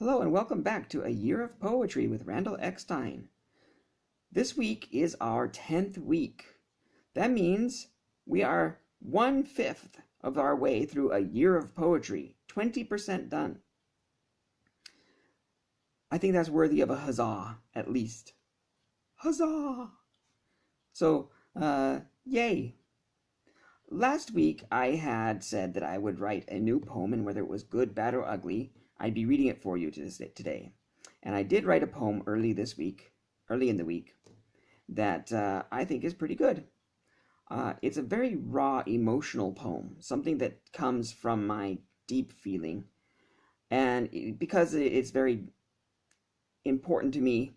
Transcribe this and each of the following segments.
Hello and welcome back to A Year of Poetry with Randall Eckstein. This week is our 10th week. That means we are 1/5 of our way through a year of poetry, 20% done. I think that's worthy of a huzzah, at least. Huzzah! So, yay. Last week I had said that I would write a new poem, and whether it was good, bad, or ugly, I'd be reading it for you today. And I did write a poem early in the week, that I think is pretty good. It's a very raw, emotional poem, something that comes from my deep feeling. And because it's very important to me,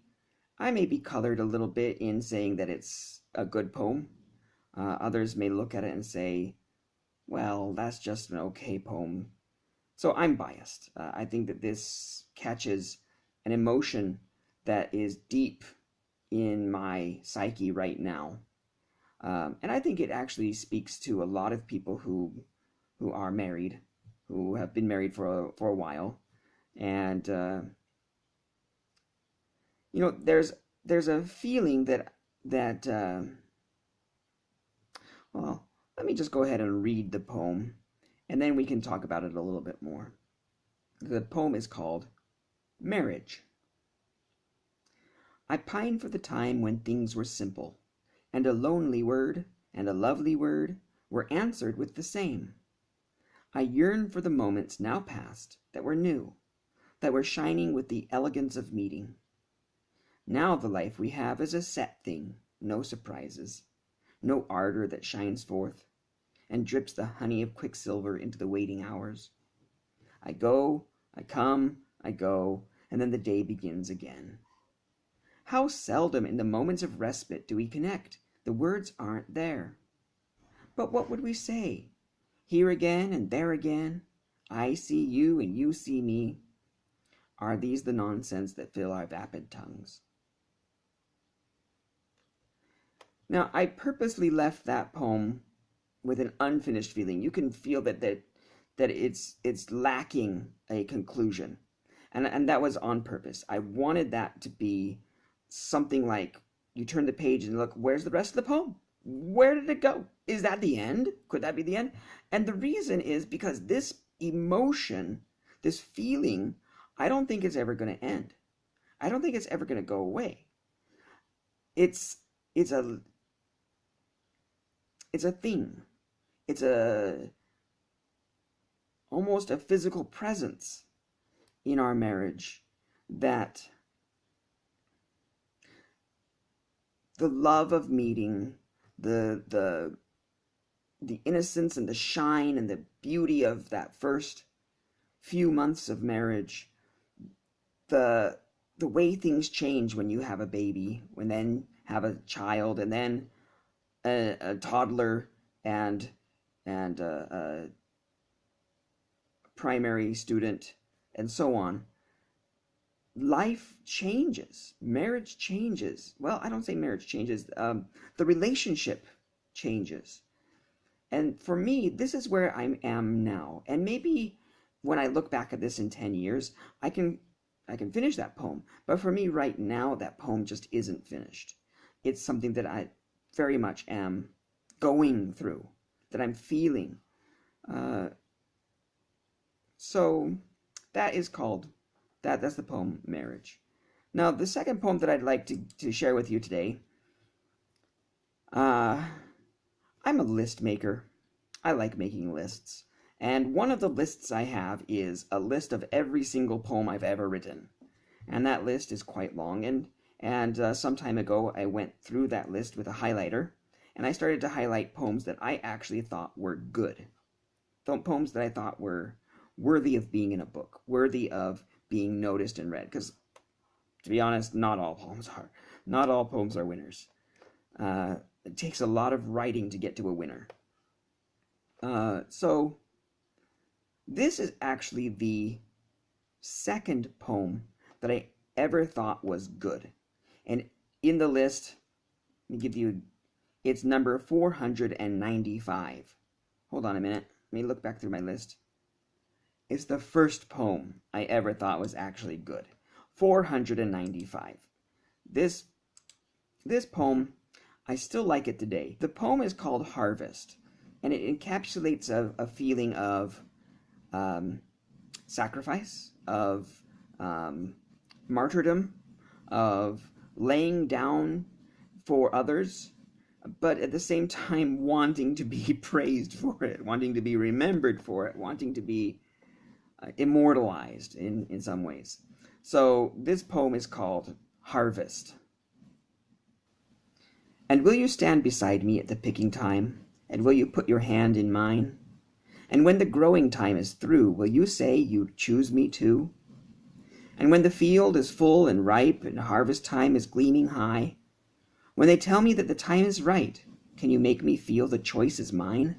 I may be colored a little bit in saying that it's a good poem. Others may look at it and say, well, that's just an okay poem. So I'm biased. I think that this catches an emotion that is deep in my psyche right now. And I think it actually speaks to a lot of people who are married, who have been married for a while. And, there's a feeling that well, let me just go ahead and read the poem, and then we can talk about it a little bit more. The poem is called Marriage. I pine for the time when things were simple, and a lonely word and a lovely word were answered with the same. I yearn for the moments now past that were new, that were shining with the elegance of meeting. Now the life we have is a set thing, no surprises, no ardor that shines forth and drips the honey of quicksilver into the waiting hours. I go, I come, I go, and then the day begins again. How seldom in the moments of respite do we connect? The words aren't there. But what would we say? Here again and there again. I see you and you see me. Are these the nonsense that fill our vapid tongues? Now, I purposely left that poem with an unfinished feeling. You can feel that it's lacking a conclusion. And that was on purpose. I wanted that to be something like you turn the page and look, where's the rest of the poem? Where did it go? Is that the end? Could that be the end? And the reason is because this emotion, this feeling, I don't think it's ever going to end. I don't think it's ever going to go away. It's a thing. It's almost a physical presence in our marriage, that the love of meeting, the innocence and the shine and the beauty of that first few months of marriage, the way things change when you have a baby, when then have a child, and then a toddler and a primary student, and so on. Life changes. Marriage changes. Well, I don't say marriage changes. The relationship changes. And for me, this is where I am now. And maybe when I look back at this in 10 years, I can finish that poem. But for me right now, that poem just isn't finished. It's something that I very much am going through, that I'm feeling. So that is called, that's the poem Marriage. Now, the second poem that I'd like to share with you today, I'm a list maker. I like making lists. And one of the lists I have is a list of every single poem I've ever written. And that list is quite long. And some time ago, I went through that list with a highlighter, and I started to highlight poems that I actually thought were good. Poems that I thought were worthy of being in a book, worthy of being noticed and read. Because, to be honest, not all poems are winners. It takes a lot of writing to get to a winner. So this is actually the second poem that I ever thought was good. And in the list, let me give you, it's number 495. Hold on a minute. Let me look back through my list. is the first poem I ever thought was actually good. 495. This poem, I still like it today. The poem is called Harvest, and it encapsulates a feeling of sacrifice, of martyrdom, of laying down for others, but at the same time wanting to be praised for it, wanting to be remembered for it, wanting to be immortalized in some ways. So this poem is called Harvest. And will you stand beside me at the picking time? And will you put your hand in mine? And when the growing time is through, will you say you choose me too? And when the field is full and ripe, and harvest time is gleaming high, when they tell me that the time is right, can you make me feel the choice is mine?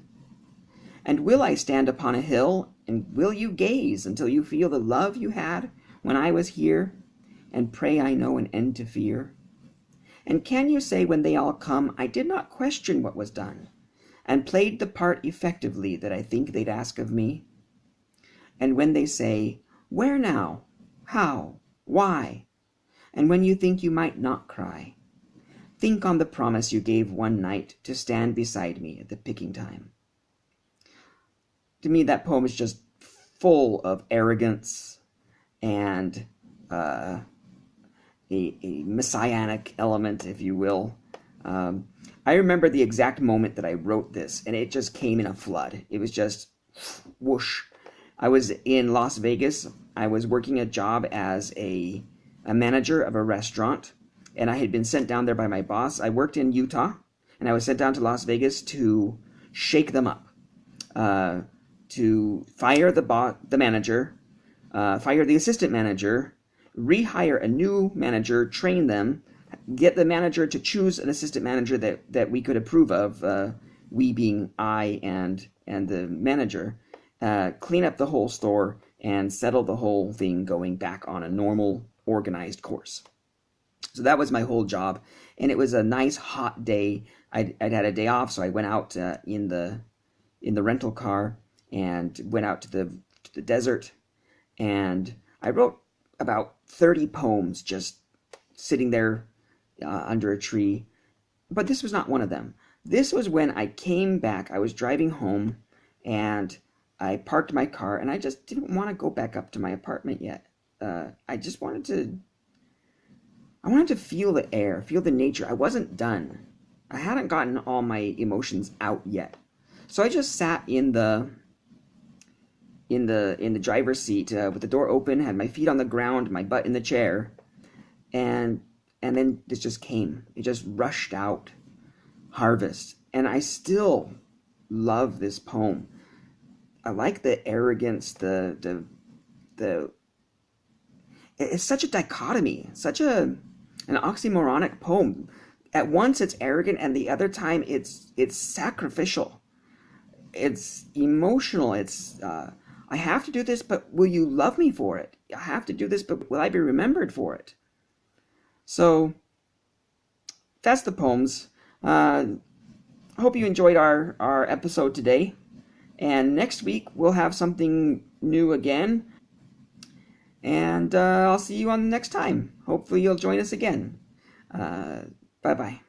And will I stand upon a hill, and will you gaze until you feel the love you had when I was here, and pray I know an end to fear? And can you say when they all come, I did not question what was done, and played the part effectively that I think they'd ask of me? And when they say, where now? How? Why? And when you think you might not cry, think on the promise you gave one night to stand beside me at the picking time. To me, that poem is just full of arrogance and a messianic element, if you will. I remember the exact moment that I wrote this, and it just came in a flood. It was just whoosh. I was in Las Vegas. I was working a job as a manager of a restaurant, and I had been sent down there by my boss. I worked in Utah, and I was sent down to Las Vegas to shake them up, to fire the manager, fire the assistant manager, rehire a new manager, train them, get the manager to choose an assistant manager that we could approve of, we being I and the manager, clean up the whole store, and settle the whole thing going back on a normal, organized course. So that was my whole job, and it was a nice hot day. I'd had a day off, so I went out in the rental car and went out to the desert, and I wrote about 30 poems just sitting there under a tree. But this was not one of them. This was when I came back. I was driving home, and I parked my car, and I just didn't want to go back up to my apartment yet. I just wanted to feel the air, feel the nature. I wasn't done. I hadn't gotten all my emotions out yet. So I just sat in the driver's seat with the door open, had my feet on the ground, my butt in the chair, and then this just came. It just rushed out. Harvest. And I still love this poem. I like the arrogance, it's such a dichotomy, such an oxymoronic poem. At once it's arrogant, and the other time it's sacrificial. It's emotional. It's I have to do this, but will you love me for it? I have to do this, but will I be remembered for it? So that's the poems. I hope you enjoyed our episode today. And next week we'll have something new again. And I'll see you on the next time. Hopefully you'll join us again. Bye-bye.